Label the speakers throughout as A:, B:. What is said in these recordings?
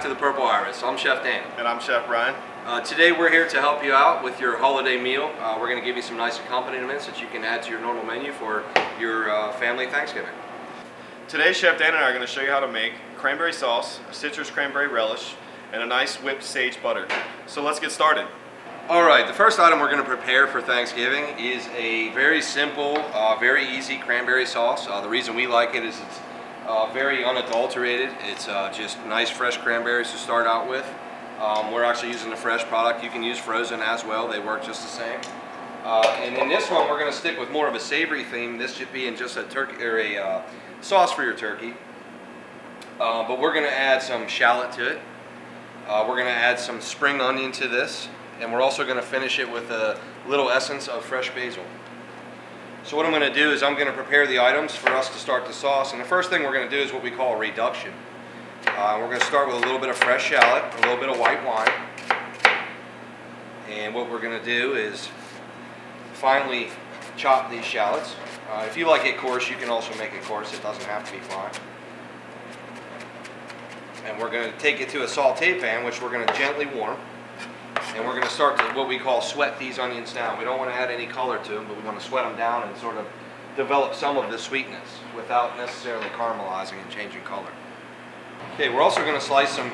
A: to the Purple Iris. I'm Chef Dan.
B: And I'm Chef Brian.
A: Today we're here to help you out with your holiday meal. We're going to give you some nice accompaniments that you can add to your normal menu for your family Thanksgiving.
B: Today Chef Dan and I are going to show you how to make cranberry sauce, a citrus cranberry relish, and a nice whipped sage butter. So let's get started.
A: Alright, the first item we're going to prepare for Thanksgiving is a very simple, very easy cranberry sauce. The reason we like it is it's very unadulterated. It's just nice fresh cranberries to start out with. We're actually using the fresh product. You can use frozen as well. They work just the same. And in this one, we're going to stick with more of a savory theme. This should be in just a turkey or a sauce for your turkey. But we're going to add some shallot to it. We're going to add some spring onion to this. And we're also going to finish it with a little essence of fresh basil. So what I'm going to do is I'm going to prepare the items for us to start the sauce. And the first thing we're going to do is what we call a reduction. We're going to start with a little bit of fresh shallot, a little bit of white wine. And what we're going to do is finely chop these shallots. If you like it coarse, you can also make it coarse. It doesn't have to be fine. And we're going to take it to a saute pan, which we're going to gently warm. And we're going to start to what we call sweat these onions down. We don't want to add any color to them, but we want to sweat them down and sort of develop some of the sweetness without necessarily caramelizing and changing color. Okay, we're also going to slice some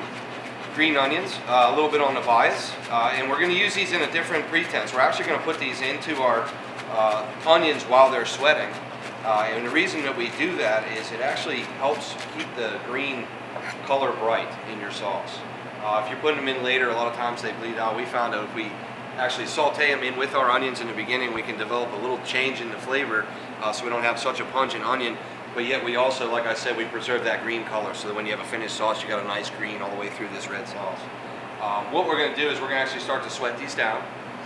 A: green onions, a little bit on the bias, and we're going to use these in a different pretense. We're actually going to put these into our onions while they're sweating. And the reason that we do that is it actually helps keep the green color bright in your sauce. If you're putting them in later, a lot of times they bleed out. We found out if we actually saute them in with our onions in the beginning, we can develop a little change in the flavor so we don't have such a pungent onion. But yet we also, like I said, we preserve that green color so that when you have a finished sauce, you got a nice green all the way through this red sauce. What we're going to do is we're going to actually start to sweat these down.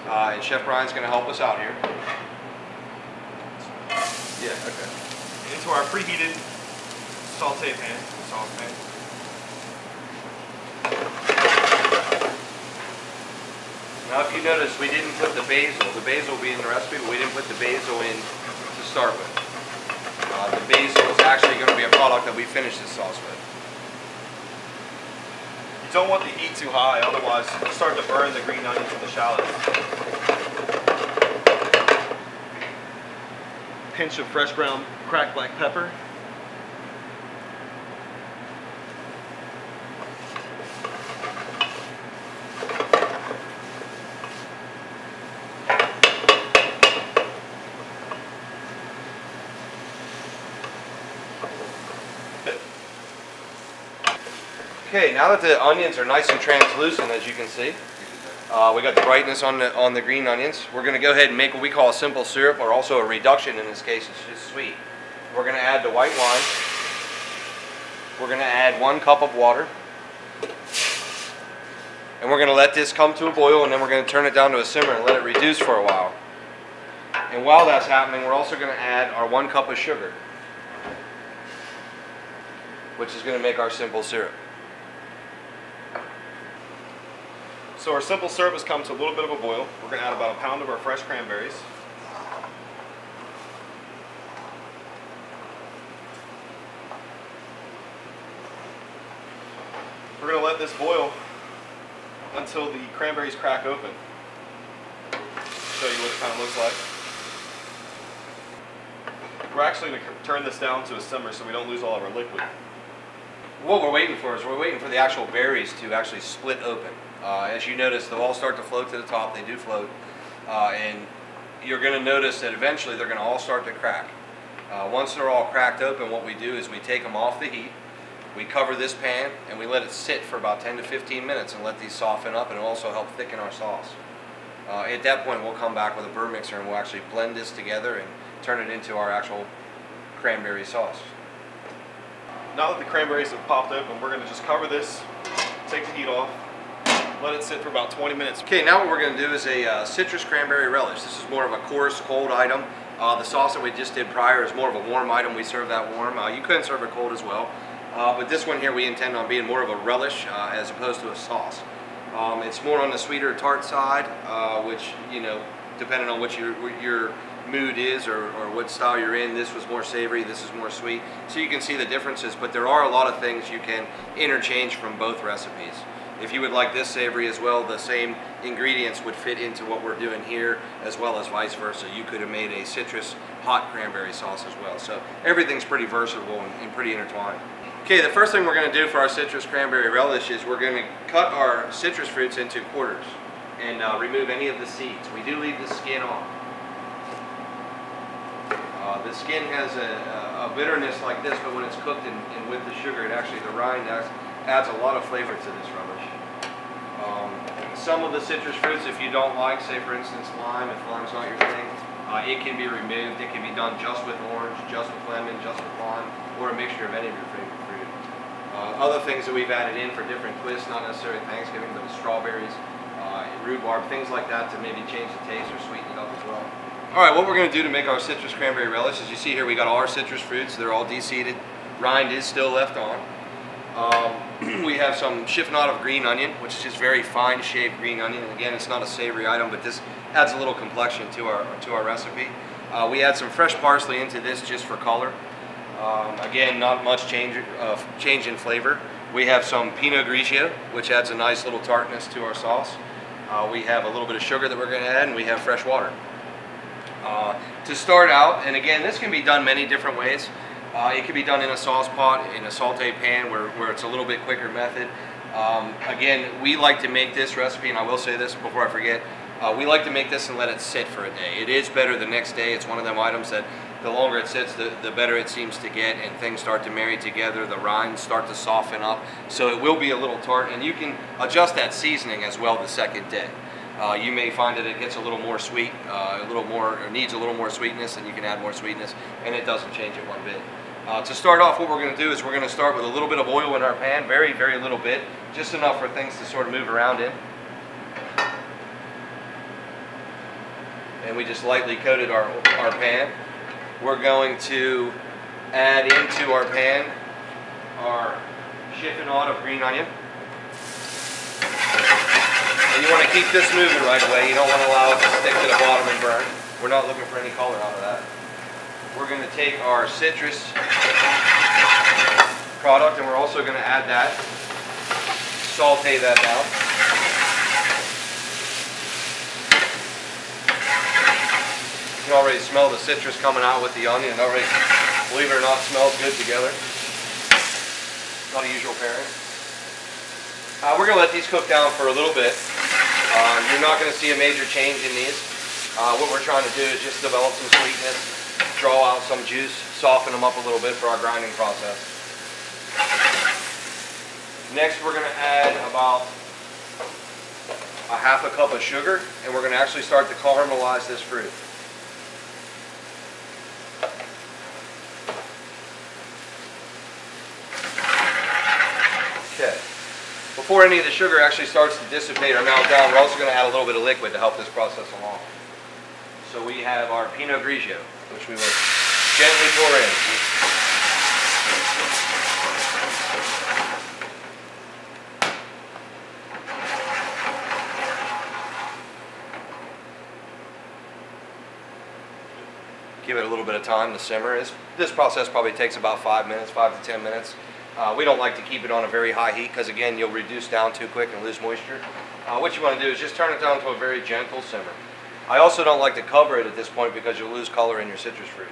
A: And Chef Brian's going to help us out here. Yeah, okay.
B: Into our preheated saute pan, sauce pan.
A: Now if you notice, we didn't put the basil. The basil will be in the recipe, but we didn't put the basil in to start with. The basil is actually going to be a product that we finish this sauce with.
B: You don't want the heat too high, otherwise you'll start to burn the green onions and the shallots. Pinch of fresh ground cracked black pepper.
A: Okay, now that the onions are nice and translucent, as you can see, we got the brightness on the green onions. We're going to go ahead and make what we call a simple syrup, or also a reduction in this case. It's just sweet. We're going to add the white wine. We're going to add 1 cup of water. And we're going to let this come to a boil, and then we're going to turn it down to a simmer and let it reduce for a while. And while that's happening, we're also going to add our 1 cup of sugar, which is going to make our simple syrup.
B: So our simple syrup has come to a little bit of a boil. We're going to add about a pound of our fresh cranberries. We're going to let this boil until the cranberries crack open. Show you what it kind of looks like. We're actually going to turn this down to a simmer so we don't lose all of our liquid.
A: What we're waiting for is we're waiting for the actual berries to actually split open. As you notice, they'll all start to float to the top. They do float. And you're going to notice that eventually they're going to all start to crack. Once they're all cracked open, what we do is we take them off the heat. We cover this pan and we let it sit for about 10 to 15 minutes and let these soften up, and it'll also help thicken our sauce. At that point, we'll come back with a burr mixer and we'll actually blend this together and turn it into our actual cranberry sauce.
B: Now that the cranberries have popped open, we're going to just cover this, take the heat off, let it sit for about 20 minutes.
A: Okay, now what we're going to do is a citrus cranberry relish. This is more of a coarse, cold item. The sauce that we just did prior is more of a warm item. We serve that warm. You could serve it cold as well. But this one here we intend on being more of a relish as opposed to a sauce. It's more on the sweeter tart side, which, you know, depending on what your mood is or what style you're in. This was more savory, this is more sweet. So you can see the differences, but there are a lot of things you can interchange from both recipes. If you would like this savory as well, the same ingredients would fit into what we're doing here, as well as vice versa. You could have made a citrus hot cranberry sauce as well. So everything's pretty versatile and pretty intertwined. Okay, the first thing we're going to do for our citrus cranberry relish is we're going to cut our citrus fruits into quarters and remove any of the seeds. We do leave the skin on. The skin has a bitterness like this, but when it's cooked and with the sugar, the rind adds a lot of flavor to this relish. Some of the citrus fruits, if you don't like, say for instance lime, if lime's not your thing, it can be removed. It can be done just with orange, just with lemon, just with lime, or a mixture of any of your favorite fruit. Other things that we've added in for different twists, not necessarily Thanksgiving, but strawberries, rhubarb, things like that to maybe change the taste or sweeten it up as well. Alright, what we're going to do to make our citrus cranberry relish, as you see here, we got all our citrus fruits. They're all de-seeded. Rind is still left on. We have some chiffonade of green onion, which is just very fine shaved green onion. And again, it's not a savory item, but this adds a little complexion to our recipe. We add some fresh parsley into this just for color. Again, not much change in flavor. We have some Pinot Grigio, which adds a nice little tartness to our sauce. We have a little bit of sugar that we're going to add, and we have fresh water. To start out, and again, this can be done many different ways. It can be done in a sauce pot, in a saute pan, where it's a little bit quicker method. Again, we like to make this recipe, and I will say this before I forget, we like to make this and let it sit for a day. It is better the next day. It's one of them items that the longer it sits, the better it seems to get, and things start to marry together, the rinds start to soften up, so it will be a little tart, and you can adjust that seasoning as well the second day. You may find that it gets a little more sweet, or needs a little more sweetness, and you can add more sweetness, and it doesn't change it one bit. To start off, what we're going to do is we're going to start with a little bit of oil in our pan, very, very little bit, just enough for things to sort of move around in. And we just lightly coated our pan. We're going to add into our pan our chiffonade of green onion. And you want to keep this moving right away. You don't want to allow it to stick to the bottom and burn. We're not looking for any color out of that. We're going to take our citrus product and we're also going to add that. Saute that down. You can already smell the citrus coming out with the onion. It already, believe it or not, smells good together. Not a usual pairing. We're going to let these cook down for a little bit. You're not going to see a major change in these. What we're trying to do is just develop some sweetness, draw out some juice, soften them up a little bit for our grinding process. Next we're going to add about a half a cup of sugar, and we're going to actually start to caramelize this fruit. Okay. Before any of the sugar actually starts to dissipate or melt down, we're also going to add a little bit of liquid to help this process along. So we have our Pinot Grigio, which we will gently pour in. Give it a little bit of time to simmer. This process probably takes about 5 minutes, 5 to 10 minutes. We don't like to keep it on a very high heat because again you'll reduce down too quick and lose moisture. What you want to do is just turn it down to a very gentle simmer. I also don't like to cover it at this point because you'll lose color in your citrus fruit.